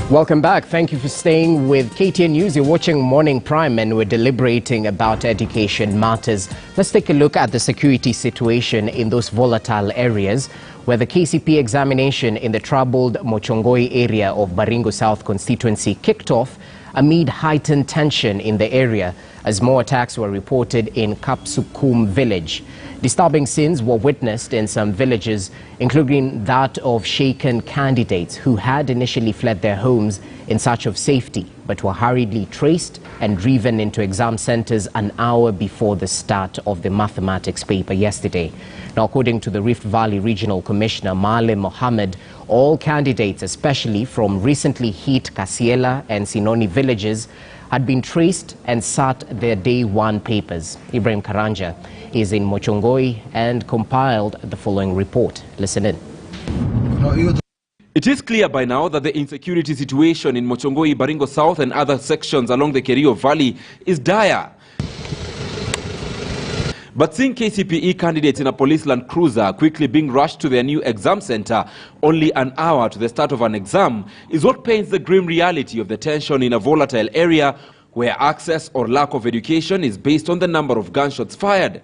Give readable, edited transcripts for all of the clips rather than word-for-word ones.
Welcome back. Thank you for staying with KTN News. You're watching Morning Prime and we're deliberating about education matters. Let's take a look at the security situation in those volatile areas where the KCP examination in the troubled Mochongoi area of Baringo South constituency kicked off amid heightened tension in the area as more attacks were reported in Kapsukum village. Disturbing scenes were witnessed in some villages, including that of shaken candidates who had initially fled their homes in search of safety, but were hurriedly traced and driven into exam centers an hour before the start of the mathematics paper yesterday. Now, according to the Rift Valley Regional Commissioner, Male Mohammed, all candidates, especially from recently hit Kasiela and Sinoni villages, had been traced and sat their day one papers. Ibrahim Karanja is in Mochongoi and compiled the following report. Listen in. It is clear by now that the insecurity situation in Mochongoi, Baringo South and other sections along the Kerio Valley is dire. But seeing KCPE candidates in a police Land Cruiser quickly being rushed to their new exam center only an hour to the start of an exam is what paints the grim reality of the tension in a volatile area where access or lack of education is based on the number of gunshots fired.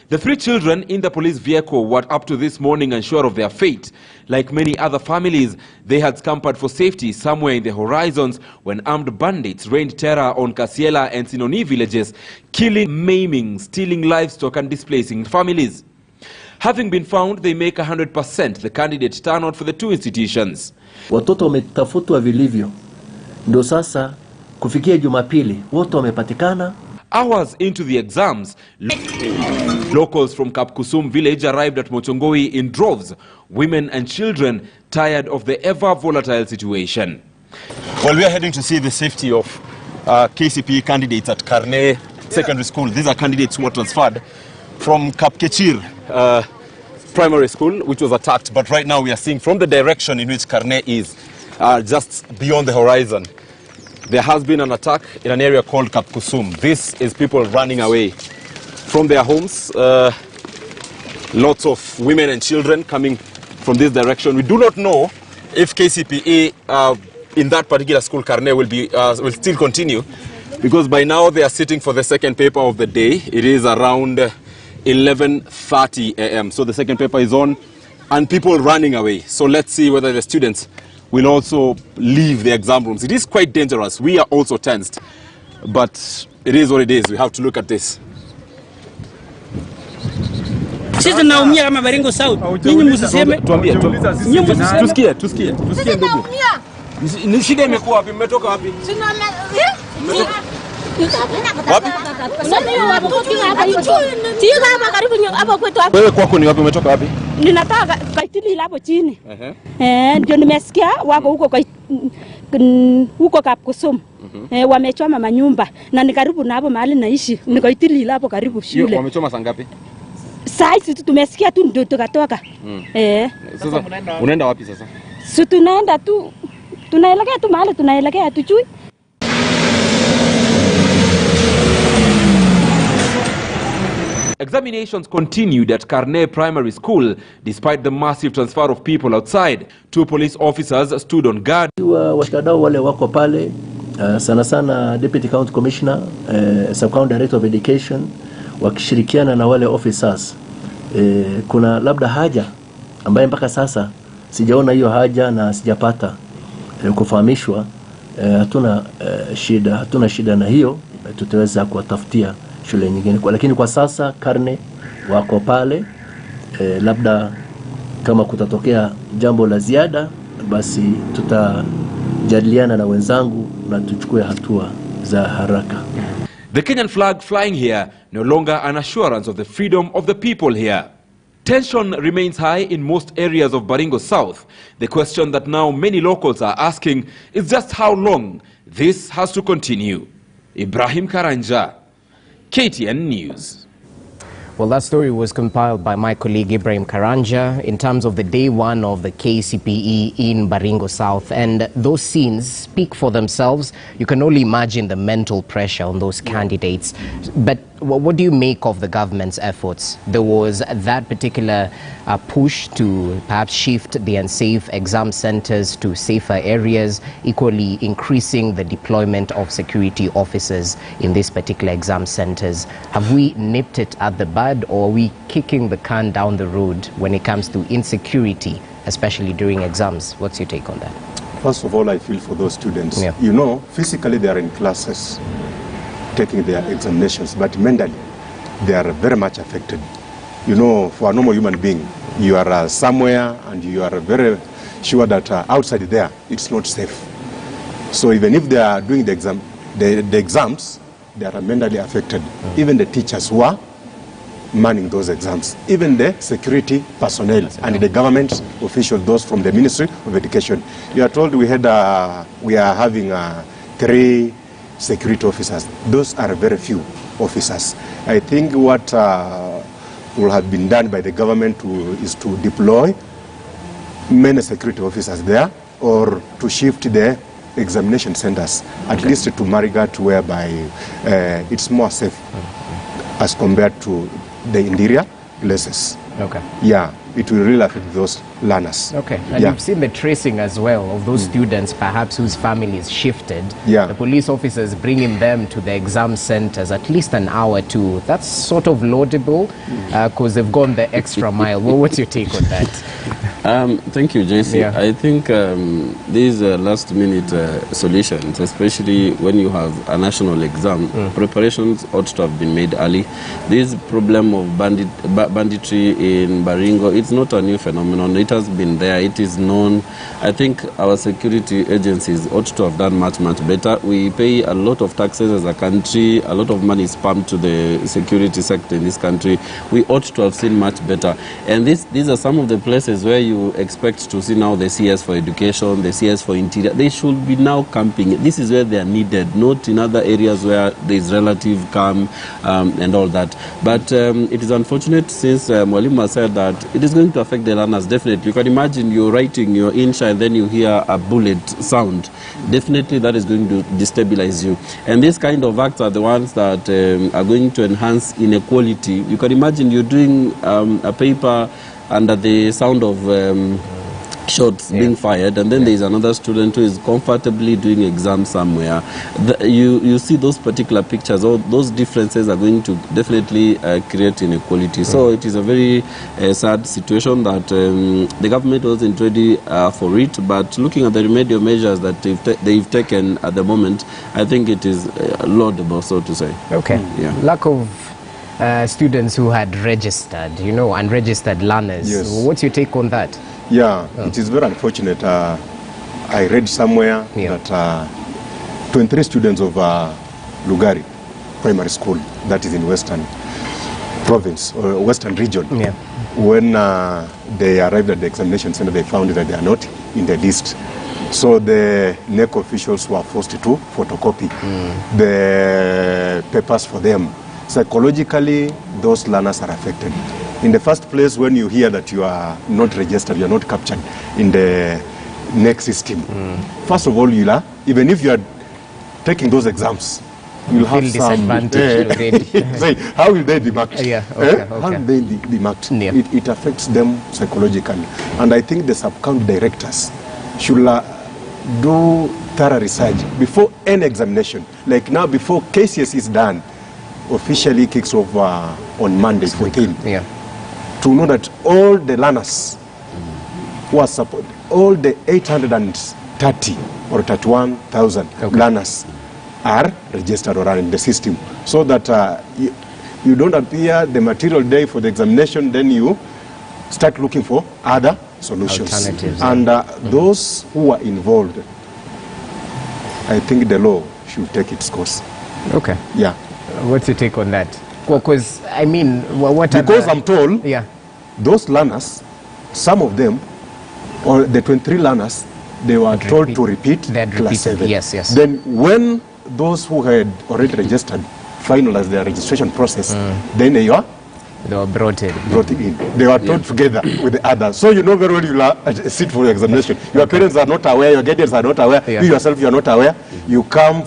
The 3 children in the police vehicle were up to this morning unsure of their fate. Like many other families, they had scampered for safety somewhere in the horizons when armed bandits rained terror on Kasiela and Sinoni villages, killing, maiming, stealing livestock and displacing families. Having been found, they make 100% the candidate turnout for the 2 institutions. Watoto wametafutwa vilivyo. Ndo sasa kufikia Jumapili wote wamepatikana. Hours into the exams, locals from Kapkusum village arrived at Mochongoi in droves, women and children tired of the ever-volatile situation. Well, we are heading to see the safety of KCPE candidates at Karne Secondary School. These are candidates who were transferred from Kapkechir Primary School, which was attacked. But right now we are seeing from the direction in which Karne is, just beyond the horizon, there has been an attack in an area called Kapkusum. This is people running away from their homes. Lots of women and children coming from this direction. We do not know if KCPE in that particular school, Karne, will still continue, because by now they are sitting for the second paper of the day. It is around 11:30 a.m. So the second paper is on and people running away. So let's see whether the students will also leave the exam rooms. It is quite dangerous. We are also tensed, but it is what it is. We have to look at this. Sisi naumia kama Baringo South. Nyinyi msiseme. Tuambie. Tusikie ndugu. Ni shida imekuwa wapi? Mmetoka wapi? Wewe kwako ni wapi? Umetoka wapi? Ninataka kaitili hapo chini. Ndio nimesikia wako huko Kapkusum. Wamechoma manyumba na ni karibu na hapo mahali naishi. Nikaitili hapo karibu shule. Wamechoma saa ngapi? Sasa tumesikia tu ndio tukatoka. Sasa unaenda wapi sasa? Si tunaenda tu. Tunaelekea tu mahali tunaelekea tujui. Examinations continued at Karne Primary School despite the massive transfer of people outside. 2 police officers stood on guard. Washikadau wale wako pale, sana Deputy County Commissioner, Sub-County Director of Education, wakishirikiana na wale officers. Kuna labda haja ambaye mpaka sasa sijaona hiyo haja na sijapata kufahamishwa. Hatuna shida na hiyo, tutaweza kuwatafutia shule nyingine. Lakini kwa sasa Karne wako pale, labda kama kutatokea jambo la ziada basi tutajadiliana na wenzangu na tuchukue hatua za haraka. The Kenyan flag flying here no longer an assurance of the freedom of the people here. Tension remains high in most areas of Baringo South. The question that now many locals are asking is just how long this has to continue. Ibrahim Karanja, KTN News. Well, that story was compiled by my colleague Ibrahim Karanja in terms of the day one of the KCPE in Baringo South. And those scenes speak for themselves. You can only imagine the mental pressure on those candidates. But what do you make of the government's efforts? There was that particular push to perhaps shift the unsafe exam centers to safer areas, equally increasing the deployment of security officers in these particular exam centers. Have we nipped it at the bud, or are we kicking the can down the road when it comes to insecurity, especially during exams? What's your take on that? First of all, I feel for those students. Yeah. You know, physically they are in classes taking their examinations, but mentally they are very much affected. You know, for a normal human being, you are somewhere and you are very sure that outside there it's not safe. So even if they are doing the exams, they are mentally affected. Even the teachers who are manning those exams, even the security personnel and the government officials, those from the Ministry of Education. You are told we are having 3 security officers. Those are very few officers. I think what will have been done by the government is to deploy many security officers there, or to shift the examination centers, at least to Marigat, whereby it's more safe as compared to the interior places. Okay. Yeah, it will really affect those learners. Okay, and yeah. you've seen the tracing as well of those students perhaps whose families shifted. Yeah. The police officers bringing them to the exam centers at least an hour or two. That's sort of laudable because they've gone the extra mile. Well, what's your take on that? Thank you, JC. Yeah. I think these last-minute solutions, especially when you have a national exam, preparations ought to have been made early. This problem of banditry in Baringo, it's not a new phenomenon. It has been there. It is known. I think our security agencies ought to have done much, much better. We pay a lot of taxes as a country. A lot of money is pumped to the security sector in this country. We ought to have seen much better. And these are some of the places where you expect to see now the CS for education, the CS for interior. They should be now camping. This is where they are needed, not in other areas where there is relative calm and all that. But it is unfortunate, since Mwalimu has said that it is going to affect the learners, definitely. You can imagine you're writing your insha and then you hear a bullet sound. Definitely that is going to destabilize you. And these kind of acts are the ones that are going to enhance inequality. You can imagine you're doing a paper under the sound of shots being fired, and then there is another student who is comfortably doing exams somewhere. You see those particular pictures, or those differences are going to definitely create inequality. So it is a very sad situation that the government wasn't ready for it, but looking at the remedial measures that they've taken at the moment, I think it is laudable, so to say. Okay. Yeah. Lack of students who had registered, unregistered learners. Yes. What's your take on that? Yeah, it is very unfortunate. I read somewhere that 23 students of Lugari Primary School, that is in Western Province or Western Region, when they arrived at the examination center, they found that they are not in the list. So the NEC officials were forced to photocopy the papers for them. Psychologically, those learners are affected. In the first place, when you hear that you are not registered, you are not captured in the NEC system, first of all, even if you are taking those exams, you'll have some disadvantage. How will they be marked? How will they be marked? It affects them psychologically. And I think the sub-county directors should do thorough research before any examination. Like now, before KCS is done, officially kicks off on Monday, 14th. To know that all the learners who are supported, all the 830 or 31,000 learners are registered or are in the system, so that you don't appear the material day for the examination, then you start looking for other solutions. Alternatives. And those who are involved, I think the law should take its course. Okay. Yeah. What's your take on that? Well, because, I mean, because I'm told those learners, some of them, or the 23 learners, they were told to repeat class 7. Yes. Then when those who had already registered finalized their registration process, then they are They were brought in. They were taught together with the others. So you know very well you sit for your examination. Your parents are not aware, your guardians are not aware, you yourself you are not aware. You come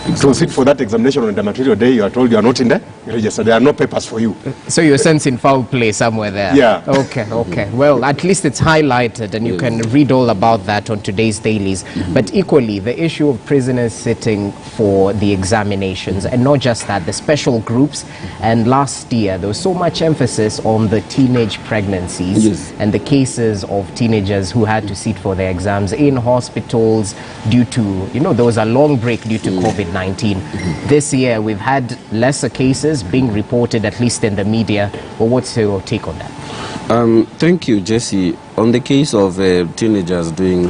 to sit for that examination on the material day, you are told you are not in the register. There are no papers for you. So you're sensing foul play somewhere there. Yeah. Okay. Well, at least it's highlighted and you can read all about that on today's dailies. But equally, the issue of prisoners sitting for the examinations, and not just that, the special groups. And last year, there was so much emphasis on the teenage pregnancies and the cases of teenagers who had to sit for their exams in hospitals due to, there was a long break due to COVID-19. This year, we've had lesser cases being reported, at least in the media. Well, what's your take on that? Thank you, Jesse. On the case of teenagers doing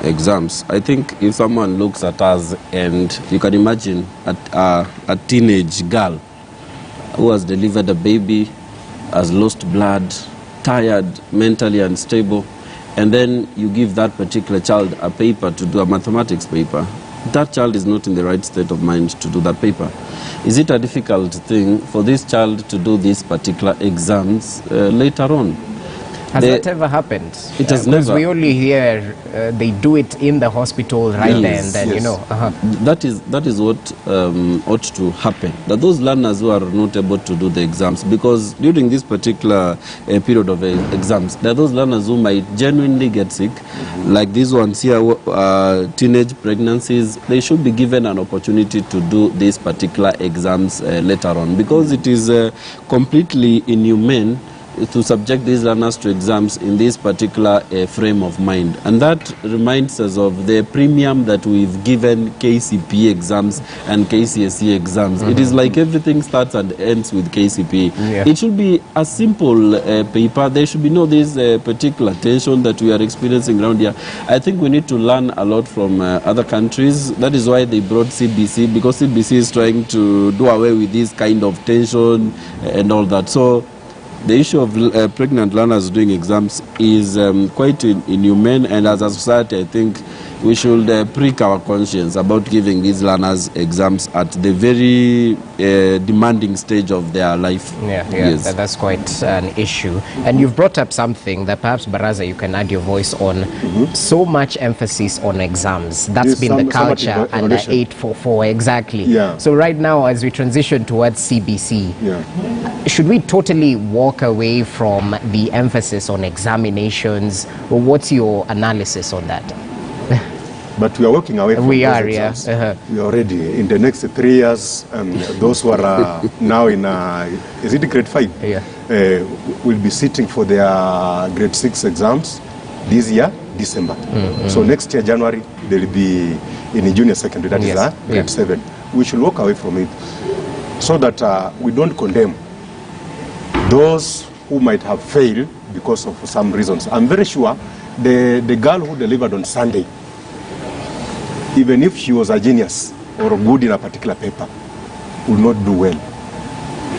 exams, I think if someone looks at us and you can imagine a teenage girl who has delivered a baby, has lost blood, tired, mentally unstable, and then you give that particular child a paper to do a mathematics paper, that child is not in the right state of mind to do that paper. Is it a difficult thing for this child to do these particular exams later on? Has that ever happened? It has never. Because we only hear they do it in the hospital right there and then, That is what ought to happen. That those learners who are not able to do the exams, because during this particular period of exams, there are those learners who might genuinely get sick, like these ones here, teenage pregnancies. They should be given an opportunity to do these particular exams later on, because it is completely inhumane to subject these learners to exams in this particular frame of mind. And that reminds us of the premium that we've given KCPE exams and KCSE exams. It is like everything starts and ends with KCPE. It should be a simple paper. There should be no this particular tension that we are experiencing around here. I think we need to learn a lot from other countries. That is why they brought CBC, because CBC is trying to do away with this kind of tension and all that. So the issue of pregnant learners doing exams is quite inhumane, and as a society, I think we should prick our conscience about giving these learners exams at the very demanding stage of their life. Yes. That's quite an issue. And you've brought up something that perhaps, Baraza, you can add your voice on. So much emphasis on exams. That's been the culture under 844, exactly. So right now, as we transition towards CBC, should we totally walk away from the emphasis on examinations? Or what's your analysis on that? But we are walking away from those exams. We are already in the next 3 years, those who are now in, is it grade 5? Will be sitting for their grade 6 exams this year, December. So next year, January, they will be in a junior secondary, that is grade 7. We should walk away from it so that we don't condemn those who might have failed because of some reasons. I'm very sure the girl who delivered on Sunday, even if she was a genius or good in a particular paper, will not do well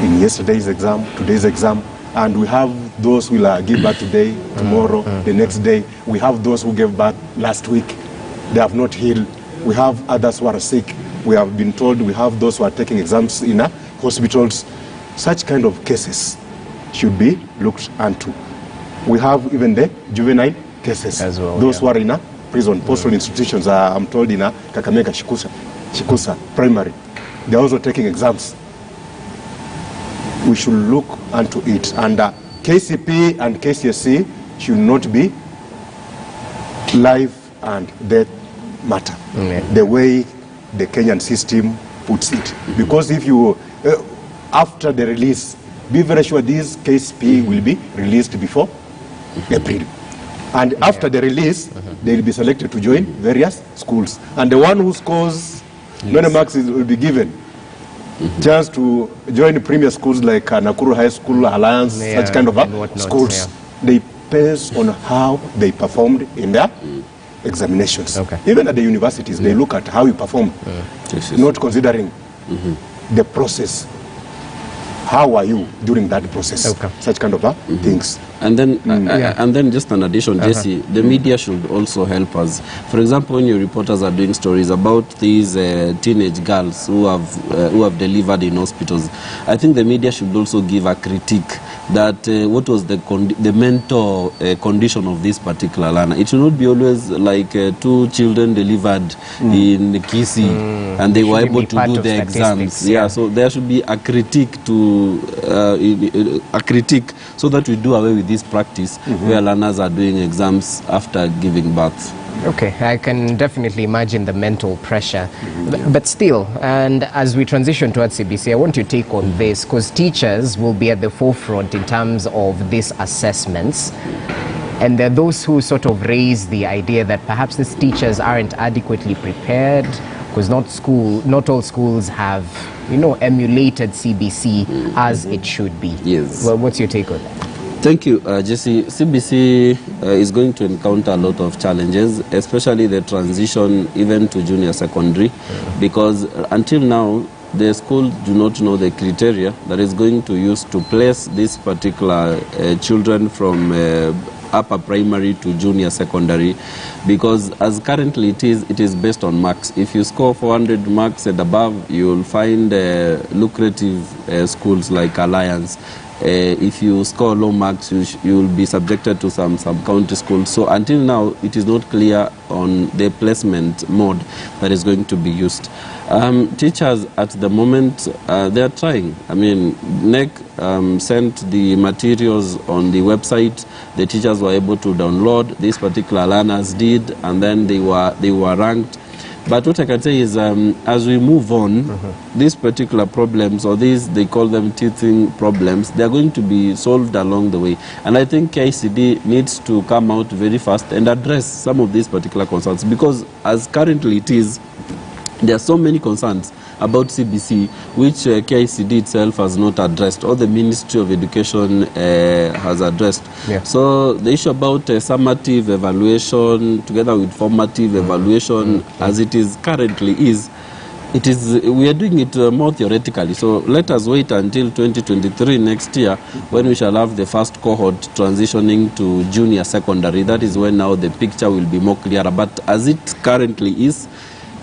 in yesterday's exam, today's exam. And we have those who will give birth today, tomorrow, the next day. We have those who gave birth last week. They have not healed. We have others who are sick. We have been told we have those who are taking exams in hospitals. Such kind of cases should be looked into. We have even the juvenile cases, as well, those who are in prison, postal institutions. I'm told in Kakamega, Shikusa primary, they're also taking exams. We should look into it. And KCP and KCSE should not be life and death matter, the way the Kenyan system puts it. Because if you, after the release, be very sure this KCP will be released before April. And after the release, they will be selected to join various schools. And the one who scores many marks will be given chance to join premier schools like Nakuru High School, Alliance, such kind of schools. They base on how they performed in their examinations. Even at the universities, they look at how you perform, not considering the process. How are you during that process? Such kind of things. And then just an addition, Jesse, the media should also help us. For example, when your reporters are doing stories about these teenage girls who have delivered in hospitals, I think the media should also give a critique that what was the mental condition of this particular learner. It should not be always like 2 children delivered in Kisii and they were able to do the exams. Yeah, so there should be a critique so that we do away with this practice where learners are doing exams after giving birth. Okay, I can definitely imagine the mental pressure. But still, and as we transition towards CBC, I want your take on this, because teachers will be at the forefront in terms of these assessments. And there are those who sort of raise the idea that perhaps these teachers aren't adequately prepared, because not all schools have, emulated CBC as it should be. Yes. Well, what's your take on that? Thank you, Jesse. CBC is going to encounter a lot of challenges, especially the transition even to junior secondary, because until now, the schools do not know the criteria that is going to use to place these particular children from upper primary to junior secondary, because as currently it is based on marks. If you score 400 marks and above, you will find lucrative schools like Alliance. If you score low marks, you will be subjected to some sub-county schools. So until now, it is not clear on the placement mode that is going to be used. Teachers at the moment, they are trying. I mean, NEC sent the materials on the website. The teachers were able to download. These particular learners did, and then they were ranked. But what I can say is, as we move on, these particular problems, or they call them teething problems, they are going to be solved along the way. And I think KICD needs to come out very fast and address some of these particular concerns, because as currently it is, there are so many concerns about CBC, which KICD itself has not addressed, or the Ministry of Education has addressed. Yeah. So the issue about summative evaluation together with formative evaluation, as it is currently we are doing it more theoretically. So let us wait until 2023 next year, when we shall have the first cohort transitioning to junior secondary. That is when now the picture will be more clearer. But as it currently is,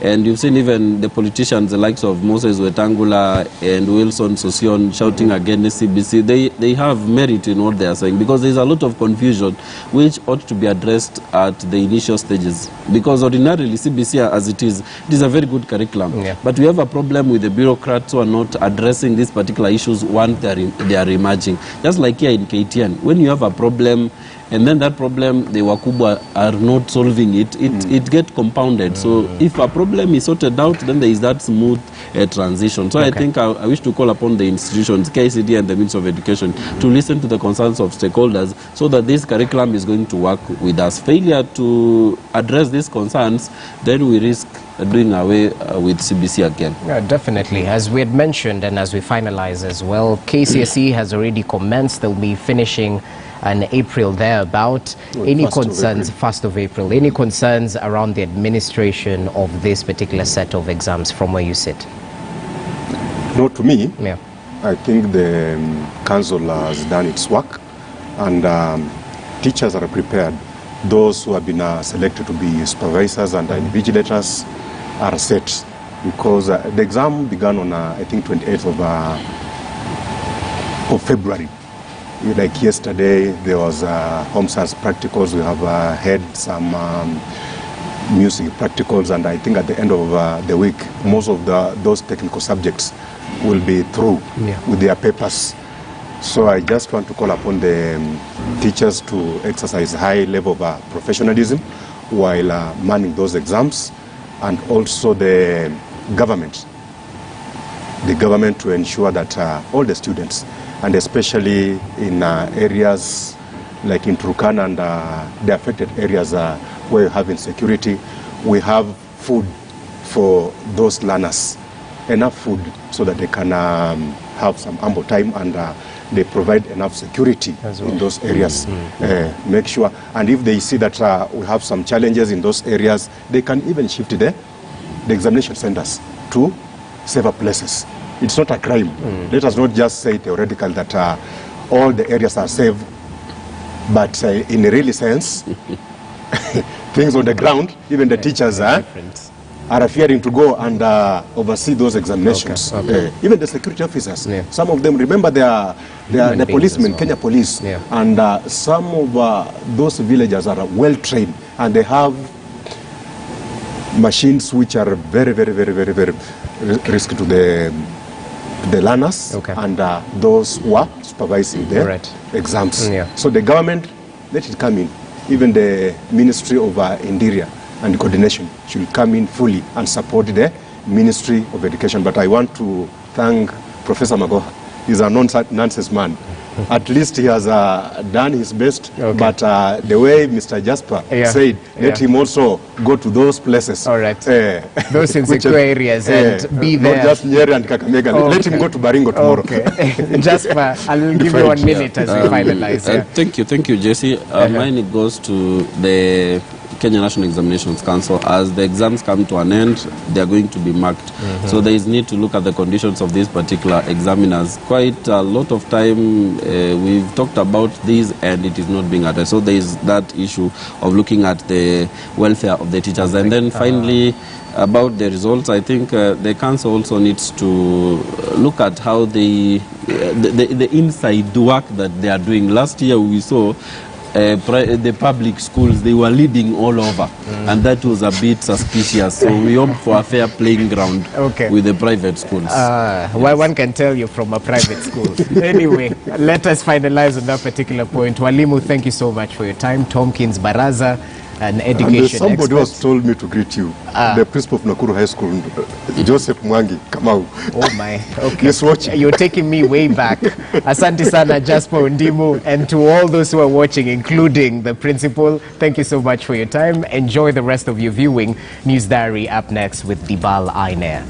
and you've seen even the politicians, the likes of Moses Wetangula and Wilson Sosion, shouting against CBC. They have merit in what they are saying, because there's a lot of confusion which ought to be addressed at the initial stages. Because ordinarily CBC, as it is a very good curriculum. Yeah. But we have a problem with the bureaucrats who are not addressing these particular issues once they are emerging. Just like here in KTN, when you have a problem, and then that problem, the Wakubwa are not solving it, it gets compounded. So if a problem is sorted out, then there is that smooth transition. So I think I wish to call upon the institutions, KICD and the Ministry of Education, to listen to the concerns of stakeholders, so that this curriculum is going to work with us. Failure to address these concerns, then we risk doing away with CBC again. Yeah, definitely. As we had mentioned, and as we finalize as well, KCSE has already commenced. They'll be finishing in April thereabout. Any concerns, 1st of April, any concerns around the administration of this particular set of exams from where you sit? No, to me, I think the council has done its work, and teachers are prepared. Those who have been selected to be supervisors and invigilators are set, because the exam began on, I think, 28th of February. Like yesterday, there was home science practicals. We have had some music practicals, and I think at the end of the week, most of those technical subjects will be through with their papers. So I just want to call upon the teachers to exercise high level of professionalism while manning those exams, and also the government to ensure that all the students, and especially in areas like in Turkana and the affected areas where you have insecurity, we have food for those learners, enough food so that they can have some ample time, and they provide enough security in those areas. Make sure, and if they see that we have some challenges in those areas, they can even shift the examination centers to safer places. It's not a crime. Let us not just say theoretical that all the areas are safe But in a really sense, things on the ground, even the teachers are fearing to go and oversee those examinations. Even the security officers, some of them, remember they are the policemen, well. Kenya police, and some of those villagers are well trained, and they have machines which are very risky to the learners and those who are supervising the exams. So the government, let it come in. Even the Ministry of Interior and Coordination should come in fully and support the Ministry of Education. But I want to thank Professor Magoha. He's a nonsense man. At least he has done his best, but the way Mr. Jasper said, let him also go to those places. All right. Those insecure areas and be there. Not just Nyeri and Kakamega. Let him go to Baringo tomorrow. Jasper, I'll give you 1 minute as we finalize. Thank you, Jesse. Mine goes to the Kenya National Examinations Council. As the exams come to an end, they are going to be marked. So there is need to look at the conditions of these particular examiners. Quite a lot of time we've talked about this and it is not being addressed. So there is that issue of looking at the welfare of the teachers. And then finally, about the results, I think the council also needs to look at how the inside work that they are doing. Last year we saw the public schools, they were leading all over, and that was a bit suspicious. So we hope for a fair playing ground with the private schools. Well, one can tell you from a private school. Anyway, let us finalize on that particular point. Walimu, thank you so much for your time. Tomkins Baraza, an education somebody expert. was told me to greet you. The principal of Nakuru High School, Joseph Mwangi Kamau. Oh my, okay. He's watching. You're taking me way back. Asante sana, Jasper Undimu, and to all those who are watching, including the principal, thank you so much for your time. Enjoy the rest of your viewing. News Diary up next with Dibal Ainer.